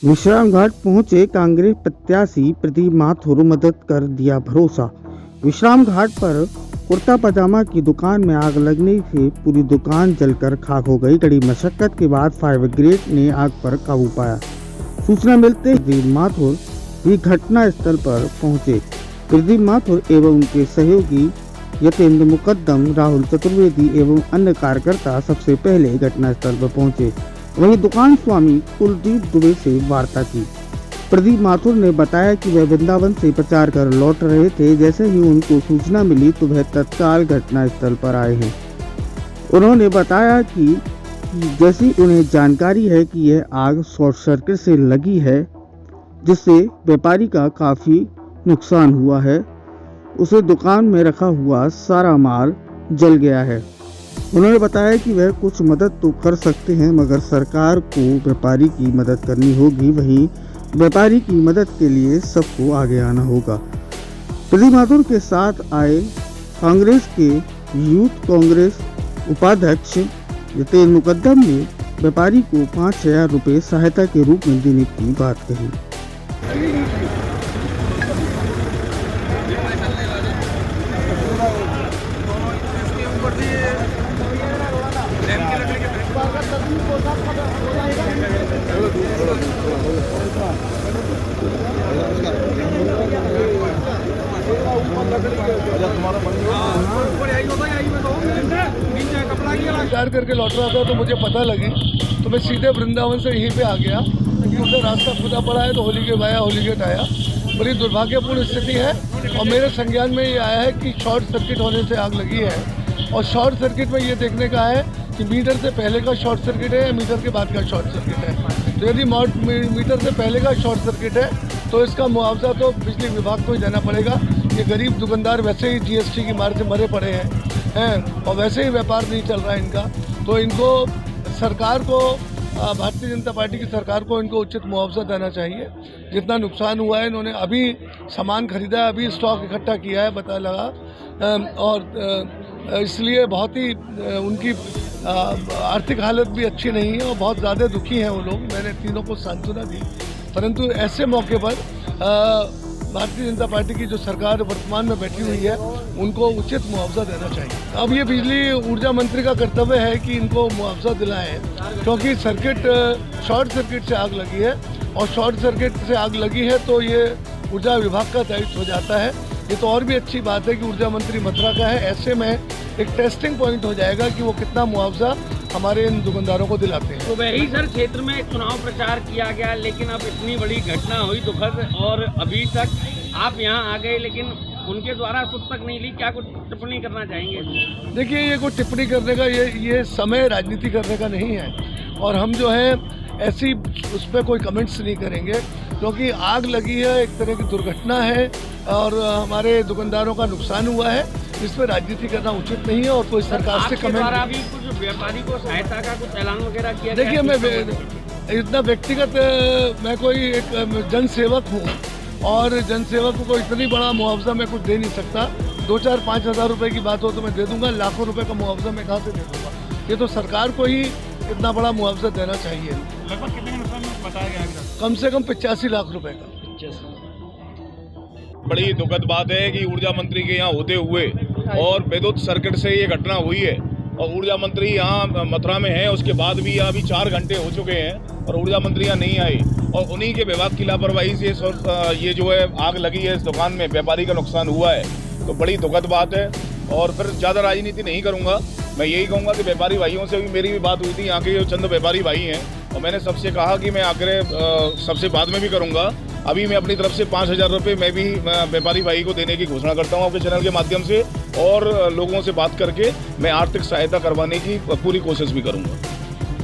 विश्राम घाट पहुंचे कांग्रेस प्रत्याशी प्रदीप माथुर, मदद कर दिया भरोसा। विश्राम घाट पर कुर्ता पजामा की दुकान में आग लगने से पूरी दुकान जलकर खाक हो गई। कड़ी मशक्कत के बाद फायर ब्रिगेड ने आग पर काबू पाया। सूचना मिलते ही प्रदीप माथुर भी घटना स्थल पर पहुंचे। प्रदीप माथुर एवं उनके सहयोगी यतेंद्र मुकद्दम, राहुल चतुर्वेदी एवं अन्य कार्यकर्ता सबसे पहले घटना स्थल पर पहुंचे। वहीं दुकान स्वामी कुलदीप दुबे से वार्ता की। प्रदीप माथुर ने बताया कि वह वृंदावन से प्रचार कर लौट रहे थे। जैसे ही उनको सूचना मिली तो वह तत्काल घटना स्थल पर आए हैं। उन्होंने बताया कि जैसी उन्हें जानकारी है कि यह आग शॉर्ट सर्किट से लगी है, जिससे व्यापारी का काफी नुकसान हुआ है। उसे दुकान में रखा हुआ सारा माल जल गया है। उन्होंने बताया कि वह कुछ मदद तो कर सकते हैं, मगर सरकार को व्यापारी की मदद करनी होगी। वहीं व्यापारी की मदद के लिए सबको आगे आना होगा। प्रदीप माथुर के साथ आए कांग्रेस के यूथ कांग्रेस उपाध्यक्ष यतेंद्र मुकद्दम ने व्यापारी को 5,000 रुपये सहायता के रूप में देने की बात कही। विचार करके लौट रहा था तो मुझे पता लगी, तो मैं सीधे वृंदावन से यहीं पे आ गया, क्योंकि उधर रास्ता खुदा पड़ा है तो होली गेट आया, होली गेट आया। बड़ी दुर्भाग्यपूर्ण स्थिति है और मेरे संज्ञान में ये आया है कि शॉर्ट सर्किट होने से आग लगी है। और शॉर्ट सर्किट में ये देखने का है कि मीटर से पहले का शॉर्ट सर्किट है या मीटर के बाद का शॉर्ट सर्किट है। तो यदि मीटर से पहले का शॉर्ट सर्किट है तो इसका मुआवजा तो बिजली विभाग को ही देना पड़ेगा। ये गरीब दुकानदार वैसे ही जीएसटी की मार से मरे पड़े हैं और वैसे ही व्यापार नहीं चल रहा है इनका। तो इनको सरकार को, भारतीय जनता पार्टी की सरकार को इनको उचित मुआवजा देना चाहिए। जितना नुकसान हुआ है, इन्होंने अभी सामान खरीदा है, अभी स्टॉक इकट्ठा किया है, पता लगा, और इसलिए बहुत ही उनकी आर्थिक हालत भी अच्छी नहीं है और बहुत ज़्यादा दुखी हैं वो लोग। मैंने तीनों को सांत्वना दी, परंतु ऐसे मौके पर भारतीय जनता पार्टी की जो सरकार वर्तमान में बैठी हुई है उनको उचित मुआवजा देना चाहिए। अब ये बिजली ऊर्जा मंत्री का कर्तव्य है कि इनको मुआवजा दिलाएं, क्योंकि शॉर्ट सर्किट से आग लगी है और शॉर्ट सर्किट से आग लगी है तो ये ऊर्जा विभाग का दायित्व हो जाता है। ये तो और भी अच्छी बात है कि ऊर्जा मंत्री मथुरा का है। ऐसे में एक टेस्टिंग पॉइंट हो जाएगा कि वो कितना मुआवजा हमारे इन दुकानदारों को दिलाते हैं। तो वही सर क्षेत्र में चुनाव प्रचार किया गया, लेकिन अब इतनी बड़ी घटना हुई दुखद, और अभी तक आप यहाँ आ गए लेकिन उनके द्वारा कुछ तक नहीं ली। क्या कुछ टिप्पणी करना चाहेंगे? देखिए, ये कुछ टिप्पणी करने का ये समय राजनीति करने का नहीं है और हम जो है ऐसी उस पर कोई कमेंट्स नहीं करेंगे, क्योंकि आग लगी है, एक तरह की दुर्घटना है और हमारे दुकानदारों का नुकसान हुआ है। इस पर राजनीति करना उचित नहीं है और कोई सरकार से कमेंट। द्वारा भी कुछ व्यापारी को सहायता का कुछ ऐलान वगैरह किया? देखिए, मैं इतना व्यक्तिगत, मैं कोई एक जन सेवक हूँ और जन सेवक को इतनी बड़ा मुआवजा मैं कुछ दे नहीं सकता। 2-4-5 हज़ार रुपये की बात हो तो मैं दे दूंगा, लाखों रुपए का मुआवजा मैं कहाँ से दे दूंगा? ये तो सरकार को ही इतना बड़ा मुआवजा देना चाहिए। लगभग कितने का नुकसान बताया गया? कम से कम 85 लाख रुपए का। बड़ी दुखद बात है कि ऊर्जा मंत्री के यहाँ होते हुए और विद्युत सर्किट से ये घटना हुई है और ऊर्जा मंत्री यहाँ मथुरा में है, उसके बाद भी अभी 4 घंटे हो चुके हैं और ऊर्जा मंत्री यहाँ नहीं आए और उन्हीं के विभाग की लापरवाही से ये जो है आग लगी है इस दुकान में, व्यापारी का नुकसान हुआ है। तो बड़ी दुखद बात है और फिर ज़्यादा राजनीति नहीं करूँगा। मैं यही कहूँगा कि व्यापारी भाइयों से भी मेरी भी बात हुई थी, यहाँ के जो चंद व्यापारी भाई हैं, और मैंने सबसे कहा कि मैं आग्रह सबसे बाद में भी करूँगा। अभी मैं अपनी तरफ से 5,000 रुपये मैं भी व्यापारी भाई को देने की घोषणा करता हूँ आपके चैनल के माध्यम से, और लोगों से बात करके मैं आर्थिक सहायता करवाने की पूरी कोशिश भी करूँगा।